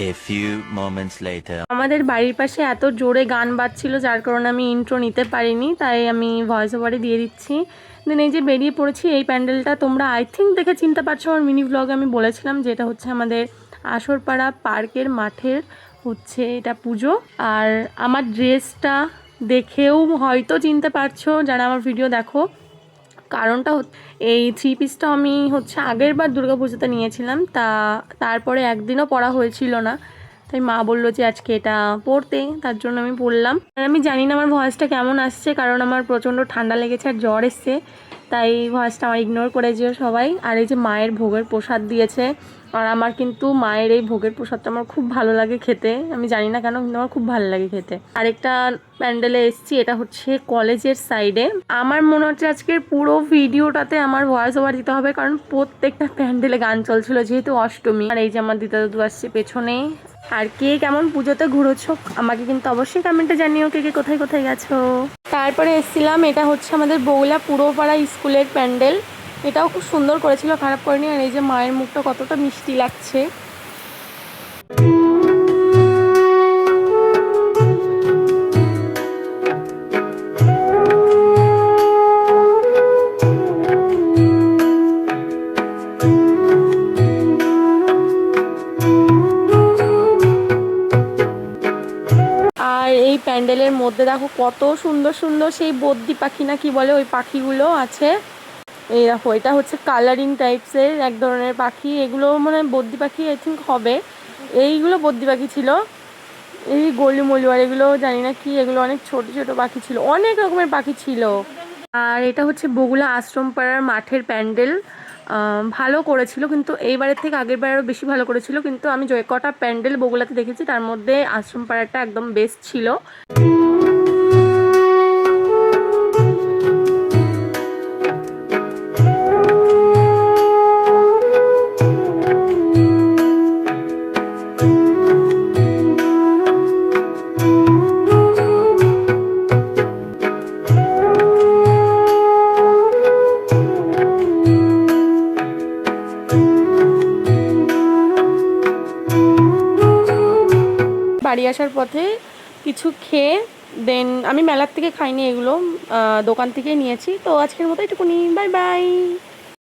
A few moments later. আমাদের বাড়ির পাশে এত জোরে গান বাজছিল যার কারণে আমি ইন্ট্রো নিতে পারিনি, তাই আমি ভয়েস ওভারে দিয়ে দিচ্ছি। দেন এই যে বেরিয়ে পড়েছি, এই প্যান্ডেলটা তোমরা আই থিঙ্ক দেখে চিনতে পারছো, আমার মিনি ব্লগে আমি বলেছিলাম যে এটা হচ্ছে আমাদের আসরপাড়া পার্কের মাঠের হচ্ছে এটা পুজো। আর আমার ড্রেসটা দেখেও হয়তো চিনতে পারছো যারা আমার ভিডিও দেখো, কারণটা এই থ্রি পিসটা আমি হচ্ছে আগের বার দুর্গাপুজোতে নিয়েছিলাম, তারপরে একদিনও পরা হয়েছিল না, তাই মা বললো যে আজকে এটা পরতে, তার জন্য আমি পরলাম। আর আমি জানি না আমার ভয়েসটা কেমন আসছে, কারণ আমার প্রচণ্ড ঠান্ডা লেগেছে আর জ্বর এসছে, তাই ভয়েসটা আমার ইগনোর করে যেও সবাই। আর এই যে মায়ের ভোগের প্রসাদ দিয়েছে, আর আমার কিন্তু মায়ের এই ভোগের প্রসাদটা আমার খুব ভালো লাগে খেতে, আমি জানি না কেন কিন্তু আমার খুব ভালো লাগে খেতে। আরেকটা প্যান্ডেলে এসছি, এটা হচ্ছে কলেজের সাইডে। আমার মনে হচ্ছে আজকের পুরো ভিডিওটাতে আমার ভয়েস ওভার দিতে হবে, কারণ প্রত্যেকটা প্যান্ডেলে গান চলছিল যেহেতু অষ্টমী। আর এই যে আমার দিদা দাদু আসছে পেছনে। আর কে কেমন পুজোতে ঘুরেছো আমাকে কিন্তু অবশ্যই কমেন্টে জানিও, কে কে কোথায় কোথায় গেছো। তারপরে এসেছিলাম, এটা হচ্ছে আমাদের বগুলা পুরোপাড়া স্কুলের প্যান্ডেল, এটাও খুব সুন্দর করেছিল, খারাপ করেনি। আর এই যে মায়ের মুখটা কতটা মিষ্টি লাগছে। আর এই প্যান্ডেলের মধ্যে দেখো কত সুন্দর সুন্দর সেই বদ্যি পাখি না কি বলে ওই পাখিগুলো আছে। এই দেখো, এটা হচ্ছে কালারিং টাইপসের এক ধরনের পাখি, এগুলো মানে বদ্যি পাখি আই থিঙ্ক হবে, এইগুলো বদ্যি পাখি ছিল। এই গলি মলুয়ার এগুলো জানি না কি, এগুলো অনেক ছোট ছোট পাখি ছিল, অনেক রকমের পাখি ছিল। আর এটা হচ্ছে বগুলা আশ্রম পাড়ার মাঠের প্যান্ডেল, ভালো করেছিল, কিন্তু এইবারের থেকে আগের বার আরও বেশি ভালো করেছিল। কিন্তু আমি যে কটা প্যান্ডেল বগুলাতে দেখেছি তার মধ্যে আশ্রম পাড়াটা একদম বেস্ট ছিল। বাড়ি আসার পথে কিছু খেয়ে দেন, আমি মেলার থেকে খাইনি, এগুলো দোকান থেকে নিয়েছি। তো আজকের মতো এটুকুনি, বাই বাই।